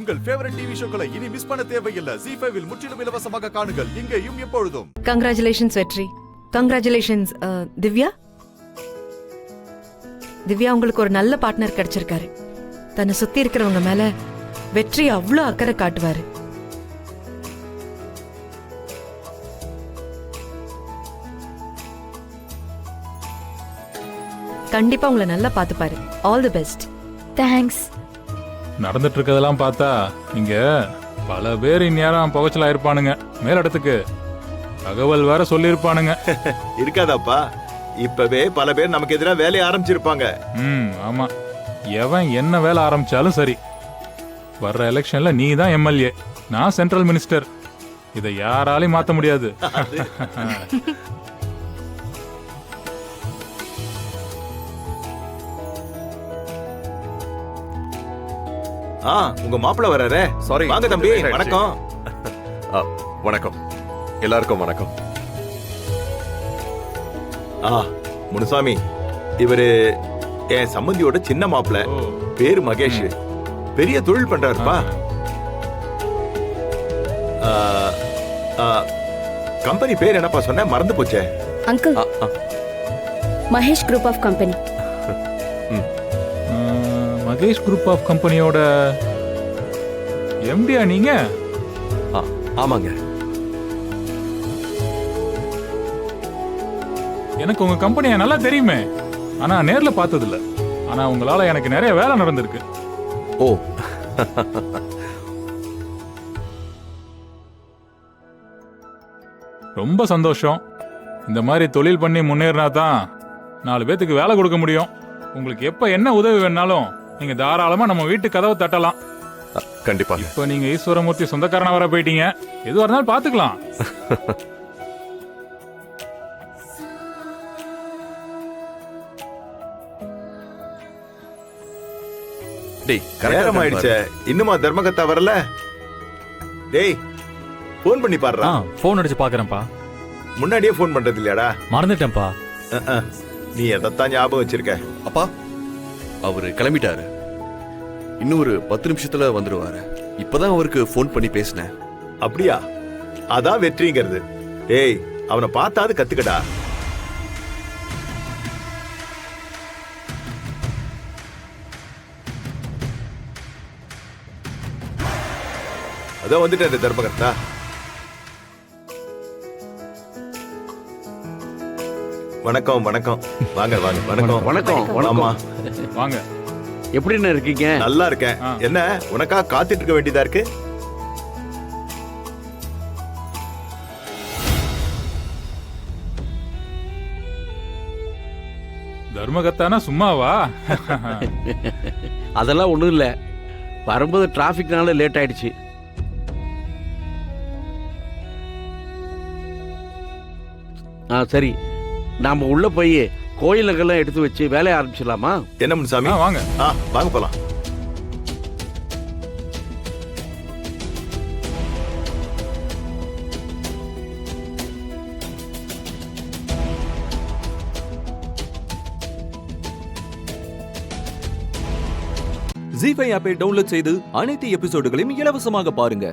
உங்கள் favourite TV ஷோக்களை இனி miss பண்ண தேவையில்லை. ZEE5 இல் முற்றிலும் இலவசமாக காணுங்கள், இங்கேயும் எப்பொழுதும். கங்க்ராச்சுலேஷன்ஸ் வெற்றி. கங்க்ராச்சுலேஷன்ஸ் திவ்யா. திவ்யா, உங்களுக்கு ஒரு நல்ல பார்ட்னர் கிடைச்சிருக்காரு. தன்னை சுத்தி இருக்கிறவங்க மேல வெற்றி அவ்வளோ அக்கறை காட்டுவாரு. கண்டிப்பா உங்களை நல்லா பார்த்துப்பாரு. All the best. தேங்க்ஸ். நடந்துட்டு இருக்கதெல்லாம் பார்த்தா இங்க பல பேர் இந்நேரம் புகைச்சலா இருப்பானுங்க. மேலிடத்துக்கு தகவல் வேற சொல்லியிருப்பானுங்க. இருக்காதாப்பா, இப்பவே பல பேர் நமக்கு எதிராக வேலையை ஆரம்பிச்சிருப்பாங்க. ஆமா, எவன் என்ன வேலை ஆரம்பிச்சாலும் சரி, வர்ற எலெக்ஷன்ல நீ தான் எம்எல்ஏ, நான் சென்ட்ரல் மினிஸ்டர். இதை யாராலையும் மாத்த முடியாது. உங்க மாப்பிள்ள வராரே. சாரி. வாங்க தம்பி. வணக்கம். வணக்கம் எல்லாருக்கும். வணக்கம். முனுசாமி, இவரு என் சம்பந்தியோட சின்ன மாப்பிள்ள. பேரு மகேஷ். பெரிய தொழில் பண்றாருப்பா. கம்பெனி பேர் என்னப்பா சொன்ன? மறந்து போச்சே. Uncle, Mahesh group of company. Mahesh group of கம்பெனியோட எம்டியா நீங்க? ஆமாங்க. எனக்கு உங்க கம்பெனியை நல்லா தெரியுமே, ஆனா நேர்ல பார்த்தது இல்ல. ஆனா உங்களால எனக்கு நிறைய வேலை நடந்திருக்கு. ஓ, ரொம்ப சந்தோஷம். இந்த மாதிரி தொழில் பண்ணி முன்னேறினா தான் 4 பேத்துக்கு வேலை கொடுக்க முடியும். உங்களுக்கு எப்ப என்ன உதவி வேணாலும் நீங்க தாராளமா நம்ம வீட்டு கதவை தட்டலாம். கண்டிப்பா. இப்ப நீங்க ஈஸ்வரமூர்த்தி சொந்தக்காரனா வர போயிட்டீங்க. எதுவா இருந்தாலும் பாத்துக்கலாம். நேரம் ஆயிடுச்சே, இன்னுமா தர்மகத்தா வரல? டேய், போன் பண்ணி பாடுறா. போன் அடிச்சு பாக்குறேன்ப்பா. முன்னாடியே போன் பண்றது இல்லையாடா? மறந்துட்டேன்ப்பா. நீ எதைத்தான் ஞாபகம் வச்சிருக்க? அப்பா, அவரு கிளம்பிட்டாரு. இன்னும் ஒரு 10 நிமிஷத்துல வந்துருவாரு. இப்பதான் அவருக்கு போன் பண்ணி பேசினேன். அப்படியா? அதான் வெற்றிங்கிறது. ஏய், அவனை பார்த்தாது கத்துக்கடா. அதான் வந்துட்டேன் தர்மகர்த்தா. வணக்கம் வணக்கம். வாங்க வாங்க. வணக்கம் வணக்கம். ஆமா, வாங்க. எப்படின்னு இருக்கீங்க? நல்லா இருக்கேன். என்ன உனக்கா காத்துட்டு இருக்க வேண்டியதா இருக்கு? தர்மகத்தானா சும்மாவா? அதெல்லாம் ஒண்ணும் இல்ல, வரும்போது டிராபிக்னால லேட் ஆயிடுச்சு. சரி, நாம உள்ள போய் கோயிலுக்கெல்லாம் எடுத்து வச்சு வேலையை ஆரம்பிச்சிடலாமா? என்ன முன்சாமி? வாங்க. வாங்க போலாம். ZEE5 ஆப்பை டவுன்லோட் செய்து அனைத்து எபிசோடுகளையும் இலவசமாக பாருங்க.